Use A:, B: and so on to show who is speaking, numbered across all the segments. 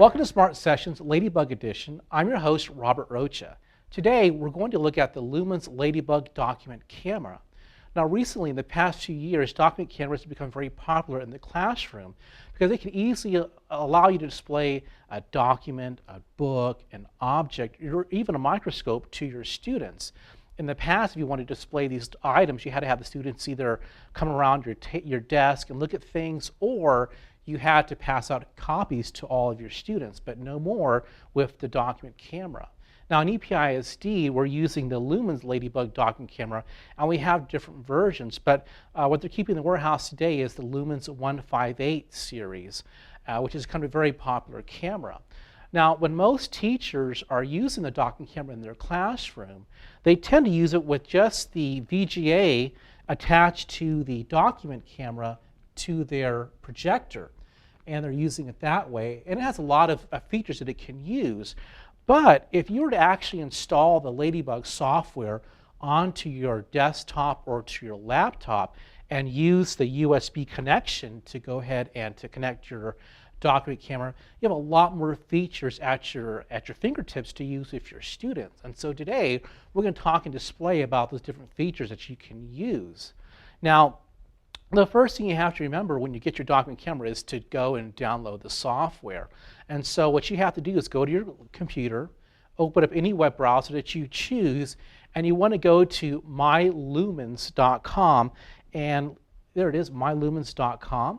A: Welcome to SMART Sessions Ladibug Edition. I'm your host, Robert Rocha. Today, we're going to look at the Lumens Ladibug document camera. Now, recently, in the past few years, document cameras have become very popular in the classroom because they can easily allow you to display a document, a book, an object, or even a microscope to your students. In the past, if you wanted to display these items, you had to have the students either come around your desk and look at things, or you had to pass out copies to all of your students, but no more with the document camera. Now in EPISD, we're using the Lumens Ladibug document camera, and we have different versions, but what they're keeping in the warehouse today is the Lumens 158 series, which is kind of a very popular camera. Now, when most teachers are using the document camera in their classroom, they tend to use it with just the VGA attached to the document camera to their projector, and they're using it that way, and it has a lot of features that it can use. But if you were to actually install the Ladibug software onto your desktop or to your laptop and use the USB connection to go ahead and to connect your document camera, you have a lot more features at your fingertips to use with your students. And so today we're going to talk and display about those different features that you can use. Now, the first thing you have to remember when you get your document camera is to go and download the software. And so what you have to do is go to your computer, open up any web browser that you choose, and you want to go to mylumens.com, and there it is, mylumens.com.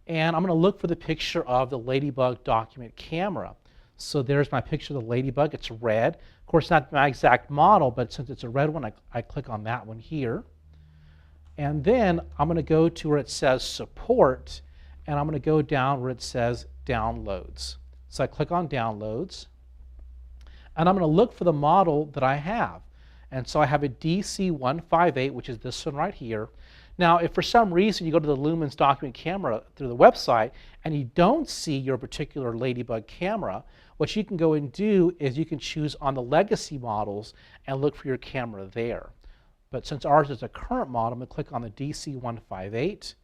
A: And I'm going to look for the picture of the Ladibug document camera. So there's my picture of the Ladibug. It's red. Of course, not my exact model, but since it's a red one, I click on that one here. And then I'm going to go to where it says Support, and I'm going to go down where it says Downloads. So I click on Downloads, and I'm going to look for the model that I have. And so I have a DC158, which is this one right here. Now, if for some reason you go to the Lumens document camera through the website and you don't see your particular Ladibug camera, what you can go and do is you can choose on the legacy models and look for your camera there. But since ours is a current model, I'm going to click on the DC158,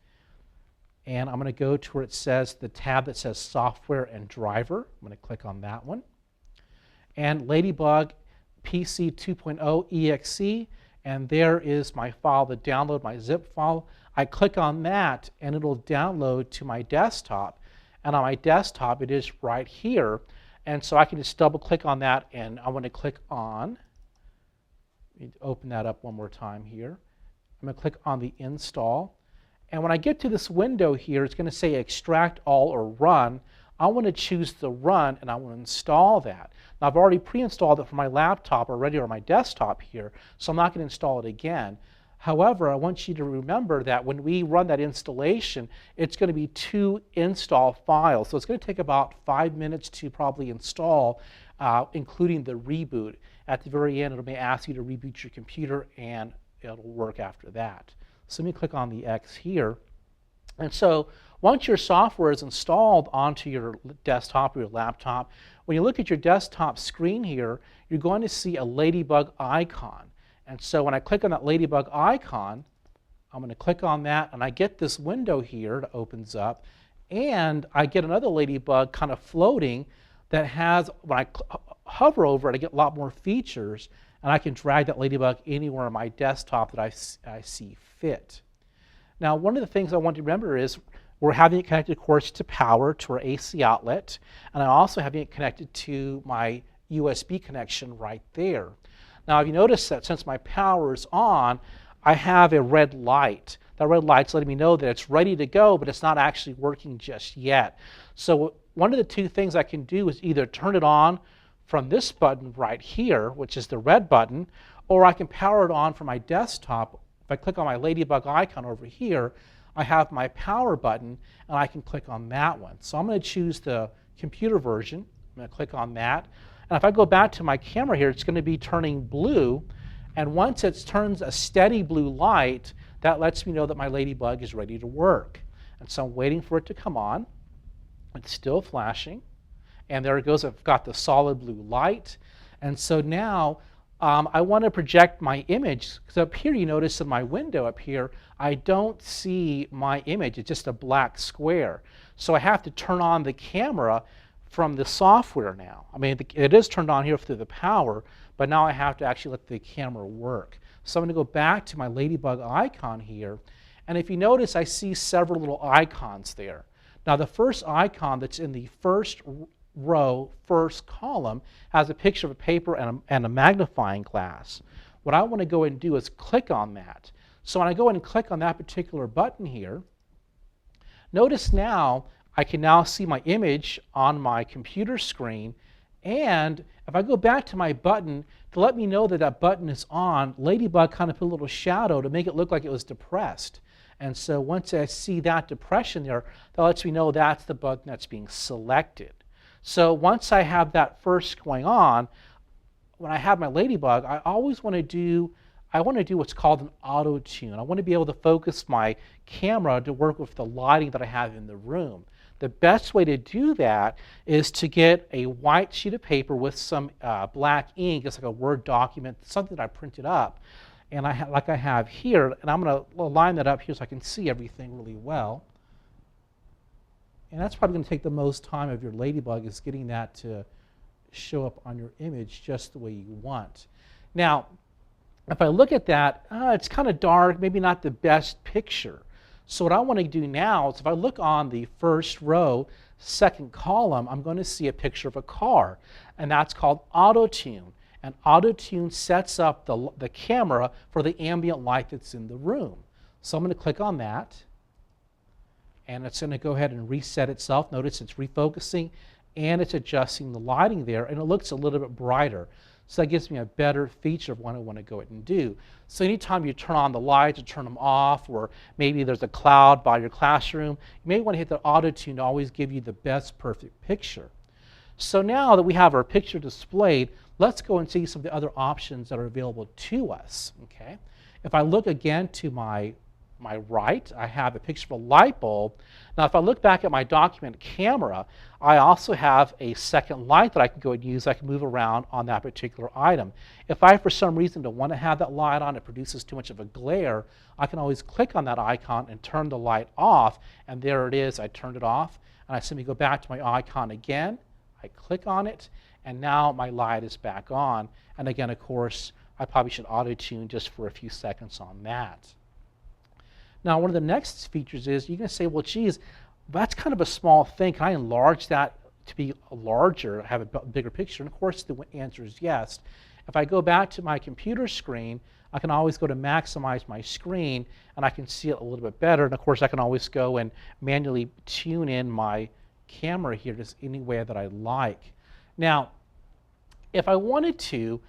A: and I'm going to go to where it says the tab that says Software and Driver. I'm going to click on that one. And Ladibug PC 2.0 EXE, and there is my file to download, my zip file. I click on that, and it'll download to my desktop. And on my desktop, it is right here. And so I can just double click on that, and I want to click on. Open that up one more time here. I'm going to click on the install. And when I get to this window here, it's going to say extract all or run. I want to choose the run, and I want to install that. Now, I've already pre-installed it for my laptop already or my desktop here, so I'm not going to install it again. However, I want you to remember that when we run that installation, it's going to be 2 install files. So it's going to take about 5 minutes to probably install, including the reboot. At the very end, it may ask you to reboot your computer, and it'll work after that. So let me click on the X here. And so once your software is installed onto your desktop or your laptop, when you look at your desktop screen here, you're going to see a Ladibug icon. And so when I click on that Ladibug icon, I'm going to click on that, and I get this window here that opens up, and I get another Ladibug kind of floating that has, when I hover over it, I get a lot more features, and I can drag that Ladibug anywhere on my desktop that I see fit. Now, one of the things I want to remember is we're having it connected, of course, to power, to our AC outlet, and I'm also having it connected to my USB connection right there. Now, if you notice that since my power is on, I have a red light. That red light's letting me know that it's ready to go, but it's not actually working just yet. So one of the 2 things I can do is either turn it on from this button right here, which is the red button, or I can power it on from my desktop. If I click on my Ladibug icon over here, I have my power button, and I can click on that one. So I'm going to choose the computer version. I'm going to click on that. And if I go back to my camera here, it's going to be turning blue. And once it turns a steady blue light, that lets me know that my Ladibug is ready to work. And so I'm waiting for it to come on. It's still flashing. And there it goes. I've got the solid blue light. And so now I want to project my image, because up here you notice in my window up here, I don't see my image. It's just a black square. So I have to turn on the camera from the software now. I mean, it is turned on here through the power, but now I have to actually let the camera work. So I'm going to go back to my Ladibug icon here, and if you notice, I see several little icons there. Now, the first icon that's in the first row, first column, has a picture of a paper and a magnifying glass. What I want to go ahead and do is click on that. So when I go ahead and click on that particular button here, notice now I can now see my image on my computer screen, and if I go back to my button to let me know that that button is on, Ladibug kind of put a little shadow to make it look like it was depressed. And so once I see that depression there, that lets me know that's the button that's being selected. So once I have that first going on, when I have my Ladibug, I always want to do what's called an auto tune. I want to be able to focus my camera to work with the lighting that I have in the room. The best way to do that is to get a white sheet of paper with some black ink. It's like a Word document, something that I printed up, and like I have here, and I'm going to line that up here so I can see everything really well. And that's probably going to take the most time of your Ladibug, is getting that to show up on your image just the way you want. Now, if I look at that, it's kind of dark, maybe not the best picture. So what I want to do now is if I look on the first row, second column, I'm going to see a picture of a car, and that's called Auto Tune. And Auto Tune sets up the camera for the ambient light that's in the room. So I'm going to click on that, and it's going to go ahead and reset itself. Notice it's refocusing, and it's adjusting the lighting there, and it looks a little bit brighter. So that gives me a better feature of what I want to go ahead and do. So anytime you turn on the lights or turn them off, or maybe there's a cloud by your classroom, you may want to hit the auto tune to always give you the best perfect picture. So now that we have our picture displayed, let's go and see some of the other options that are available to us. Okay? If I look again to my right, I have a picture of a light bulb. Now, if I look back at my document camera, I also have a second light that I can go and use. I can move around on that particular item. If I, for some reason, don't want to have that light on, it produces too much of a glare, I can always click on that icon and turn the light off, and there it is. I turned it off, and I simply go back to my icon again. I click on it, and now my light is back on. And again, of course, I probably should auto-tune just for a few seconds on that. Now, one of the next features is you can say, well, geez, that's kind of a small thing. Can I enlarge that to be larger, have a bigger picture? And of course, the answer is yes. If I go back to my computer screen, I can always go to maximize my screen, and I can see it a little bit better. And of course, I can always go and manually tune in my camera here just any way that I like. Now, if I wanted to,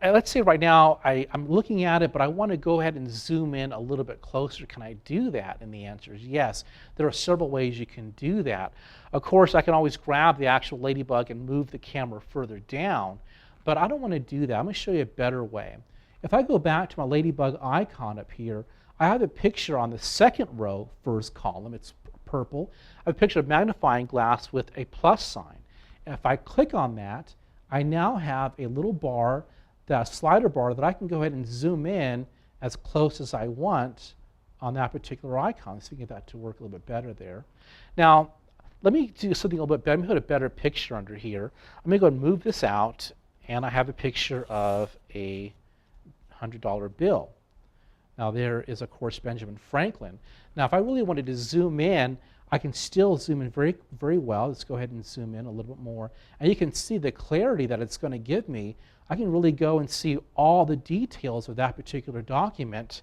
A: let's say right now I'm looking at it, but I want to go ahead and zoom in a little bit closer. Can I do that? And the answer is yes. There are several ways you can do that. Of course, I can always grab the actual Ladibug and move the camera further down, but I don't want to do that. I'm going to show you a better way. If I go back to my Ladibug icon up here, I have a picture on the second row, first column. It's purple. I have a picture of a magnifying glass with a plus sign. And if I click on that, I now have a little bar, that slider bar, that I can go ahead and zoom in as close as I want on that particular icon. So you can get that to work a little bit better there. Now, let me do something a little bit better. Let me put a better picture under here. I'm going to go and move this out, and I have a picture of a $100 bill. Now, there is, of course, Benjamin Franklin. Now, if I really wanted to zoom in, I can still zoom in very, very well. Let's go ahead and zoom in a little bit more. And you can see the clarity that it's going to give me. I can really go and see all the details of that particular document.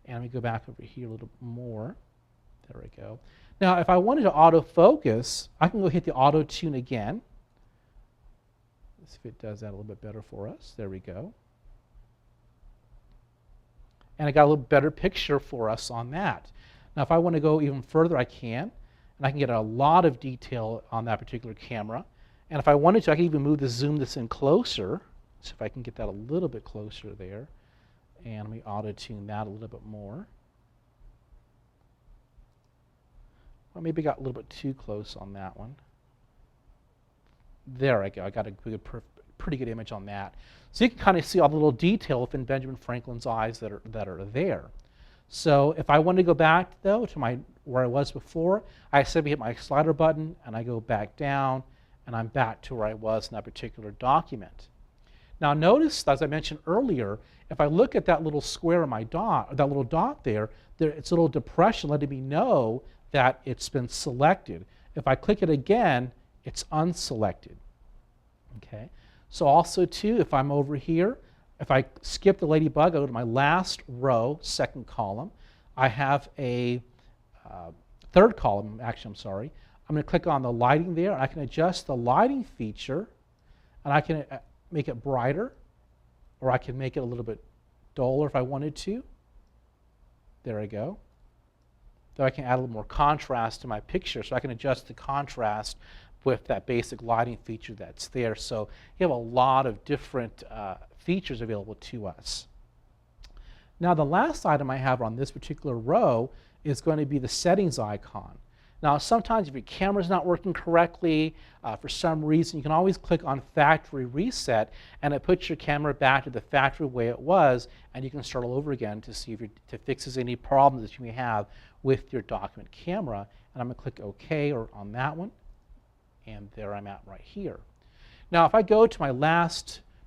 A: And let me go back over here a little more. There we go. Now, if I wanted to autofocus, I can go hit the auto tune again. Let's see if it does that a little bit better for us. There we go. And I got a little better picture for us on that. Now, if I want to go even further, I can. And I can get a lot of detail on that particular camera. And if I wanted to, I can even move the zoom this in closer. See if I can get that a little bit closer there. And let me auto-tune that a little bit more. Well, maybe I got a little bit too close on that one. There I go. I got a pretty good image on that. So you can kind of see all the little detail within Benjamin Franklin's eyes that are there. So if I want to go back, though, to where I was before, I simply hit my slider button, and I go back down, and I'm back to where I was in that particular document. Now notice, as I mentioned earlier, if I look at that little square in my dot, or that little dot there, it's a little depression letting me know that it's been selected. If I click it again, it's unselected. Okay. So also too, if I'm over here, if I skip the ladybug, I go to my last row, second column. I have a third column, actually, I'm sorry. I'm going to click on the lighting there, and I can adjust the lighting feature, and I can make it brighter, or I can make it a little bit duller if I wanted to. There I go. So I can add a little more contrast to my picture, so I can adjust the contrast with that basic lighting feature that's there. So you have a lot of different features available to us. Now the last item I have on this particular row is going to be the settings icon. Now sometimes if your camera's not working correctly, for some reason, you can always click on factory reset, and it puts your camera back to the factory way it was, and you can start all over again to see if it fixes any problems that you may have with your document camera. And I'm going to click OK or on that one, and there I'm at right here. Now if I go to my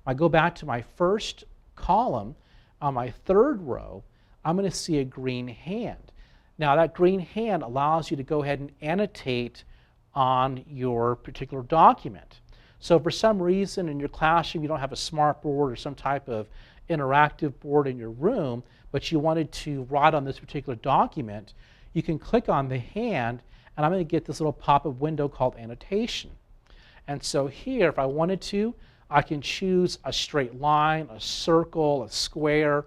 A: I go back to my first column, on my third row, I'm going to see a green hand. Now that green hand allows you to go ahead and annotate on your particular document. So for some reason in your classroom you don't have a smart board or some type of interactive board in your room, but you wanted to write on this particular document, you can click on the hand, and I'm going to get this little pop-up window called Annotation. And so here, if I wanted to, I can choose a straight line, a circle, a square.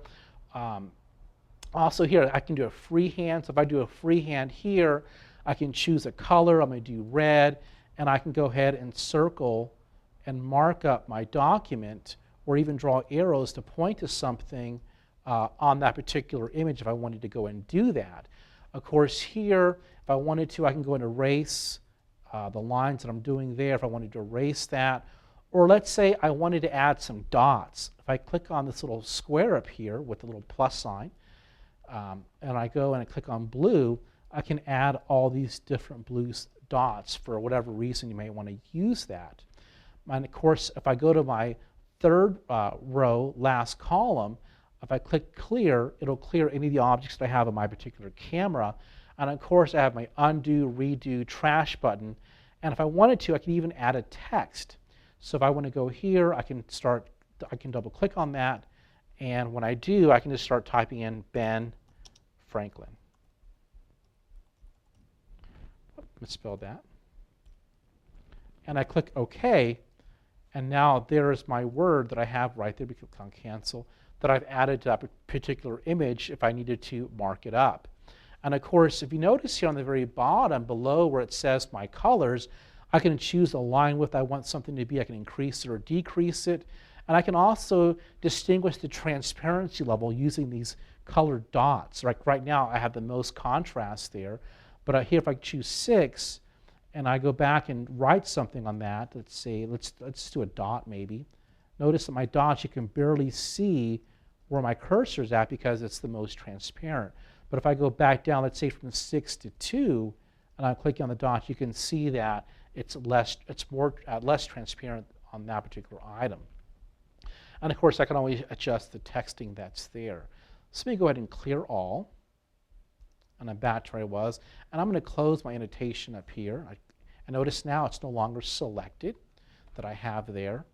A: Also here, I can do a freehand. So if I do a freehand here, I can choose a color. I'm going to do red, and I can go ahead and circle and mark up my document, or even draw arrows to point to something on that particular image if I wanted to go and do that. Of course here, if I wanted to, I can go and erase the lines that I'm doing there if I wanted to erase that. Or let's say I wanted to add some dots. If I click on this little square up here with the little plus sign, and I go and I click on blue, I can add all these different blue dots for whatever reason you may want to use that. And of course, if I go to my third row, last column, if I click clear, it'll clear any of the objects that I have on my particular camera. And of course, I have my undo, redo, trash button. And if I wanted to, I can even add a text. So if I want to go here, I can double click on that. And when I do, I can just start typing in Ben Franklin. Misspelled that. And I click OK. And now there's my word that I have right there. We click on cancel, that I've added to that particular image if I needed to mark it up. And of course, if you notice here on the very bottom below where it says my colors, I can choose the line width I want something to be. I can increase it or decrease it. And I can also distinguish the transparency level using these colored dots. Right now, I have the most contrast there. But here, if I choose 6, and I go back and write something on that, let's see, let's do a dot maybe. Notice that my dots, you can barely see where my cursor is at because it's the most transparent. But if I go back down, let's say from 6 to 2, and I'm clicking on the dots, you can see that it's less transparent on that particular item. And of course, I can always adjust the texting that's there. So let me go ahead and clear all. And I'm back to where I was. And I'm going to close my annotation up here. I notice now it's no longer selected that I have there.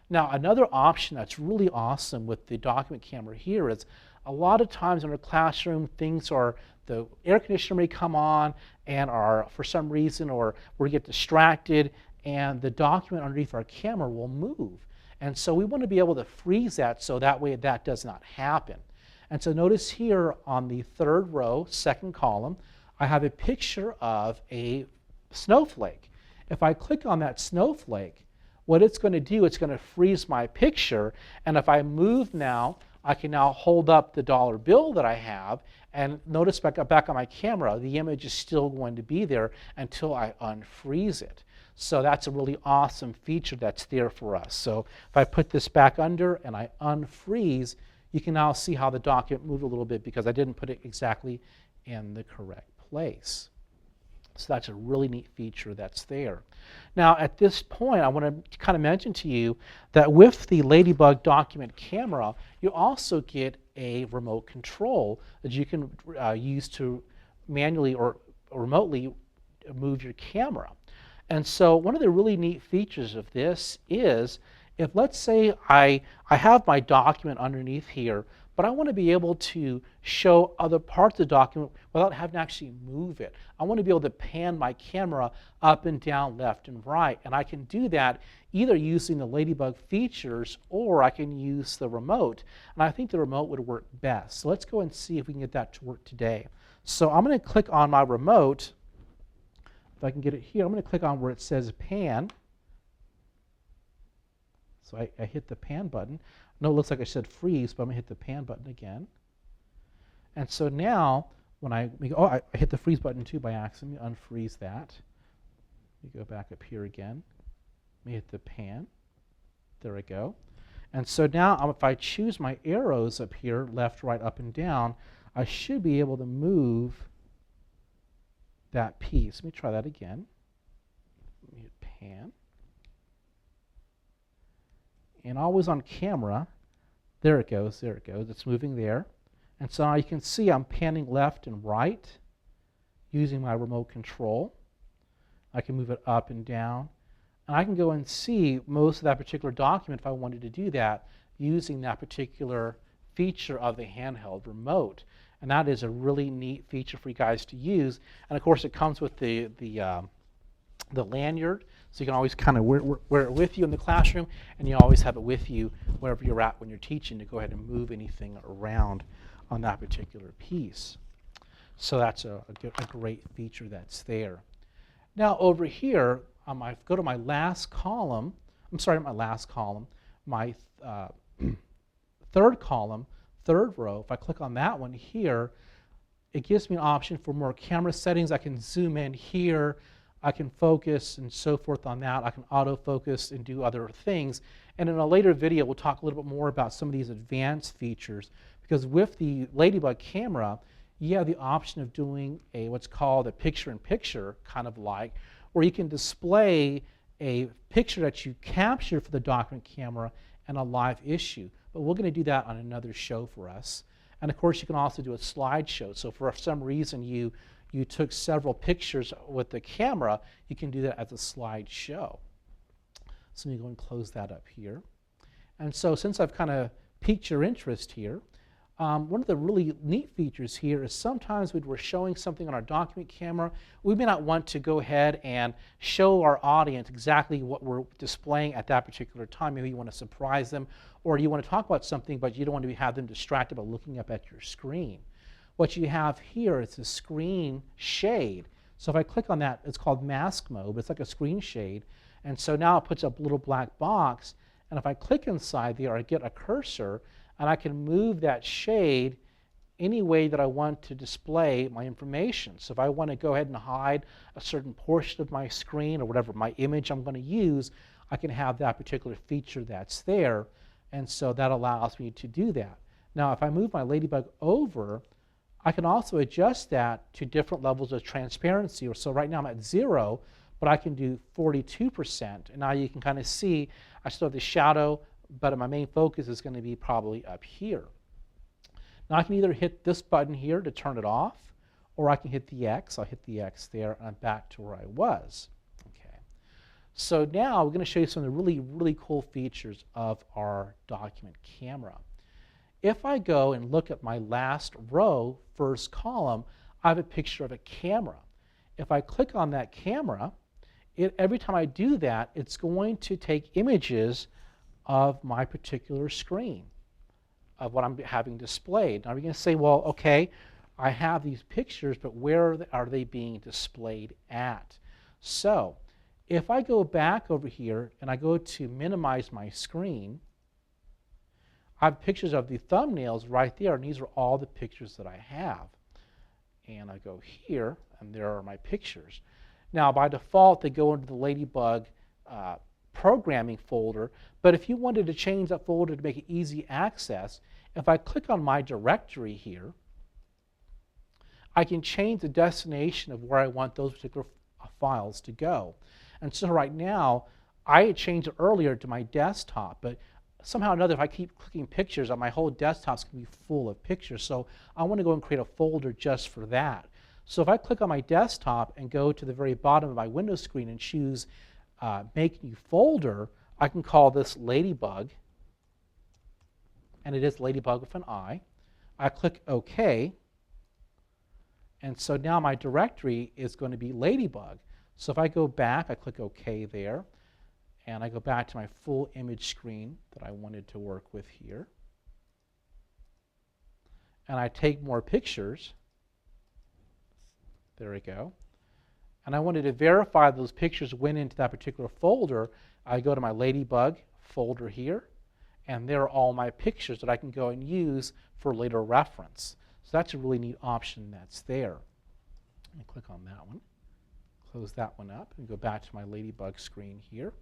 A: Now, another option that's really awesome with the document camera here is a lot of times in our classroom, the air conditioner may come on and for some reason, or we get distracted, and the document underneath our camera will move. And so we want to be able to freeze that so that way that does not happen. And so notice here on the third row, second column, I have a picture of a snowflake. If I click on that snowflake, what it's going to do, it's going to freeze my picture. And if I move now, I can now hold up the dollar bill that I have. And notice back on my camera, the image is still going to be there until I unfreeze it. So that's a really awesome feature that's there for us. So if I put this back under and I unfreeze, you can now see how the document moved a little bit because I didn't put it exactly in the correct place. So that's a really neat feature that's there. Now at this point, I want to kind of mention to you that with the Ladibug document camera, you also get a remote control that you can use to manually or remotely move your camera. And so one of the really neat features of this is, if let's say I have my document underneath here, but I want to be able to show other parts of the document without having to actually move it. I want to be able to pan my camera up and down, left and right. And I can do that either using the Ladibug features, or I can use the remote. And I think the remote would work best. So let's go and see if we can get that to work today. So I'm going to click on my remote. If I can get it here, I'm going to click on where it says pan. So I hit the pan button. I know it looks like I said freeze, but I'm going to hit the pan button again. And so now, when I hit the freeze button too by accident. Let me unfreeze that. Let me go back up here again. Let me hit the pan. There we go. And so now, if I choose my arrows up here, left, right, up, and down, I should be able to move that piece. Let me try that again. Let me hit pan. And always on camera, there it goes, there it goes. It's moving there. And so now you can see I'm panning left and right using my remote control. I can move it up and down. And I can go and see most of that particular document if I wanted to do that using that particular feature of the handheld remote. And that is a really neat feature for you guys to use. And of course, it comes with the lanyard, so you can always kind of wear it with you in the classroom, and you always have it with you wherever you're at when you're teaching to go ahead and move anything around on that particular piece. So that's a great feature that's there. Now over here, I go to my last column. I'm sorry, not my last column. My third column, third row. If I click on that one here, it gives me an option for more camera settings. I can zoom in here. I can focus and so forth on that. I can autofocus and do other things. And in a later video, we'll talk a little bit more about some of these advanced features, because with the Ladibug camera, you have the option of doing what's called a picture-in-picture, kind of like, where you can display a picture that you capture for the document camera and a live issue. But we're going to do that on another show for us. And of course, you can also do a slideshow. So for some reason you took several pictures with the camera, you can do that as a slideshow. So let me go and close that up here. And so since I've kind of piqued your interest here, one of the really neat features here is sometimes when we're showing something on our document camera, we may not want to go ahead and show our audience exactly what we're displaying at that particular time. Maybe you want to surprise them, or you want to talk about something, but you don't want to have them distracted by looking up at your screen. What you have here is a screen shade. So if I click on that, it's called mask mode, but it's like a screen shade. And so now it puts up a little black box, and if I click inside there, I get a cursor, and I can move that shade any way that I want to display my information. So if I want to go ahead and hide a certain portion of my screen or whatever my image I'm going to use, I can have that particular feature that's there, and so that allows me to do that. Now if I move my Ladibug over, I can also adjust that to different levels of transparency. So right now I'm at 0, but I can do 42%. And now you can kind of see I still have the shadow, but my main focus is going to be probably up here. Now I can either hit this button here to turn it off, or I can hit the X. I'll hit the X there, and I'm back to where I was. Okay. So now we're going to show you some of the really, really cool features of our document camera. If I go and look at my last row, first column, I have a picture of a camera. If I click on that camera, every time I do that, it's going to take images of my particular screen, of what I'm having displayed. Now you're going to say, well, okay, I have these pictures, but where are they being displayed at? So if I go back over here and I go to minimize my screen, I have pictures of the thumbnails right there, and these are all the pictures that I have. And I go here, and there are my pictures. Now, by default, they go into the Ladibug programming folder, but if you wanted to change that folder to make it easy access, if I click on my directory here, I can change the destination of where I want those particular files to go. And so right now, I had changed it earlier to my desktop, but somehow or another, if I keep clicking pictures, my whole desktop's going to be full of pictures. So I want to go and create a folder just for that. So if I click on my desktop and go to the very bottom of my Windows screen and choose Make New Folder, I can call this Ladibug, and it is Ladibug with an I. I click OK, and so now my directory is going to be Ladibug. So if I go back, I click OK there, and I go back to my full image screen that I wanted to work with here. And I take more pictures. There we go. And I wanted to verify those pictures went into that particular folder. I go to my Ladibug folder here, and there are all my pictures that I can go and use for later reference. So that's a really neat option that's there. Let me click on that one. Close that one up and go back to my Ladibug screen here.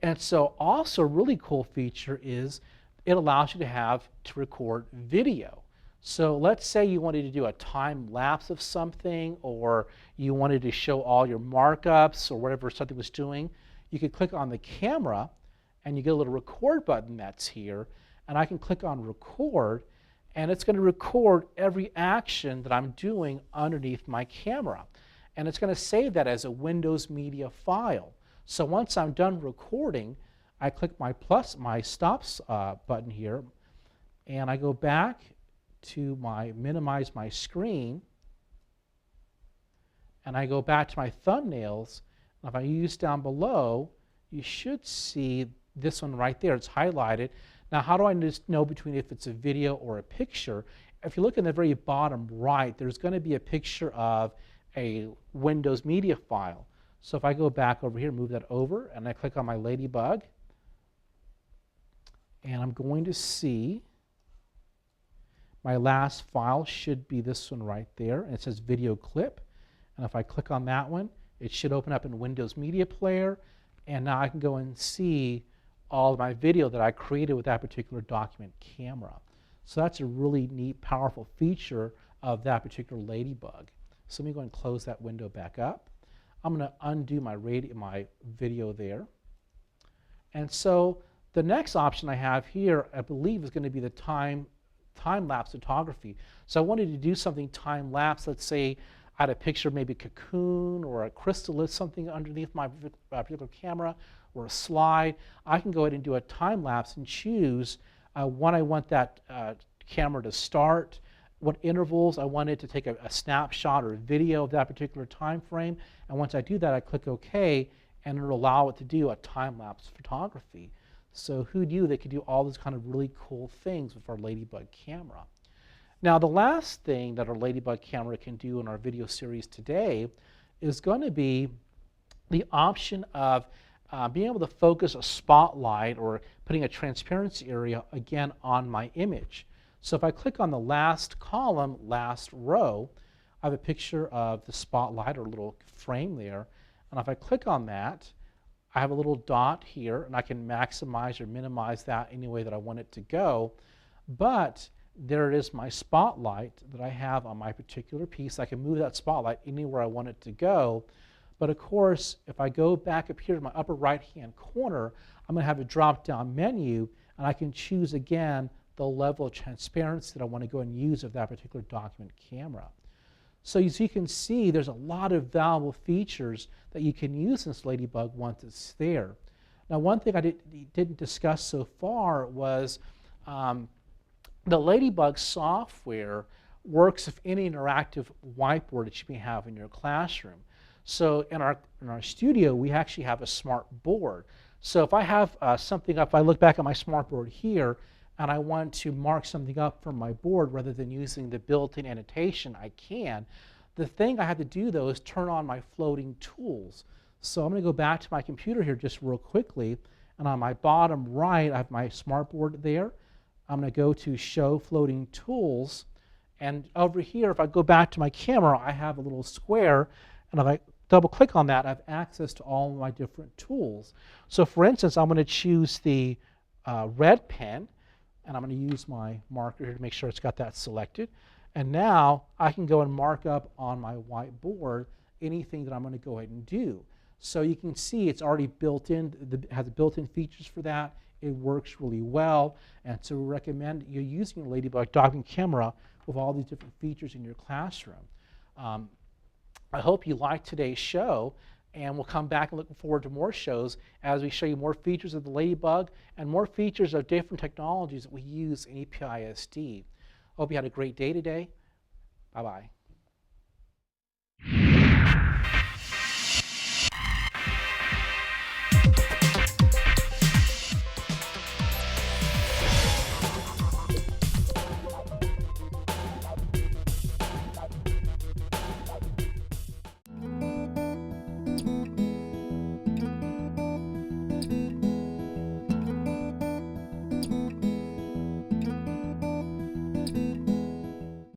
A: And so also a really cool feature is it allows you to record video. So let's say you wanted to do a time lapse of something, or you wanted to show all your markups or whatever something was doing. You could click on the camera and you get a little record button that's here, and I can click on record, and it's going to record every action that I'm doing underneath my camera. And it's going to save that as a Windows media file. So once I'm done recording, I click my stops button here, and I go back to minimize my screen, and I go back to my thumbnails. And if I use down below, you should see this one right there. It's highlighted. Now, how do I just know between if it's a video or a picture? If you look in the very bottom right, there's going to be a picture of a Windows media file. So if I go back over here, move that over, and I click on my Ladibug, and I'm going to see my last file should be this one right there, and it says video clip. And if I click on that one, it should open up in Windows Media Player, and now I can go and see all of my video that I created with that particular document camera. So that's a really neat, powerful feature of that particular Ladibug. So let me go and close that window back up. I'm going to undo my video there. And so the next option I have here, I believe, is going to be the time-lapse photography. So I wanted to do something time-lapse. Let's say I had a picture, maybe a cocoon or a chrysalis, something underneath my particular camera, or a slide. I can go ahead and do a time-lapse and choose when I want that camera to start, what intervals I wanted to take a snapshot or a video of that particular time frame. And once I do that, I click OK, and it'll allow it to do a time-lapse photography. So who knew they could do all these kind of really cool things with our Ladibug camera? Now, the last thing that our Ladibug camera can do in our video series today is going to be the option of being able to focus a spotlight or putting a transparency area again on my image. So if I click on the last column, last row, I have a picture of the spotlight or a little frame there. And if I click on that, I have a little dot here, and I can maximize or minimize that any way that I want it to go. But there it is, my spotlight that I have on my particular piece. I can move that spotlight anywhere I want it to go. But of course, if I go back up here to my upper right-hand corner, I'm going to have a drop-down menu, and I can choose again the level of transparency that I want to go and use of that particular document camera. So as you can see, there's a lot of valuable features that you can use in this Ladibug once it's there. Now, one thing I didn't discuss so far was the Ladibug software works with any interactive whiteboard that you may have in your classroom. So in our studio, we actually have a smart board. So if I have something up, if I look back at my smart board here, and I want to mark something up from my board rather than using the built-in annotation, I can. The thing I have to do, though, is turn on my floating tools. So I'm going to go back to my computer here just real quickly, and on my bottom right, I have my smart board there. I'm going to go to Show Floating Tools, and over here, if I go back to my camera, I have a little square, and if I double-click on that, I have access to all of my different tools. So for instance, I'm going to choose the red pen, and I'm going to use my marker here to make sure it's got that selected. And now I can go and mark up on my whiteboard anything that I'm going to go ahead and do. So you can see it's already built in, has built-in features for that. It works really well. And so we recommend you using your Ladibug document camera with all these different features in your classroom. I hope you liked today's show, and we'll come back and look forward to more shows as we show you more features of the Ladibug and more features of different technologies that we use in EPISD. Hope you had a great day today. Bye-bye.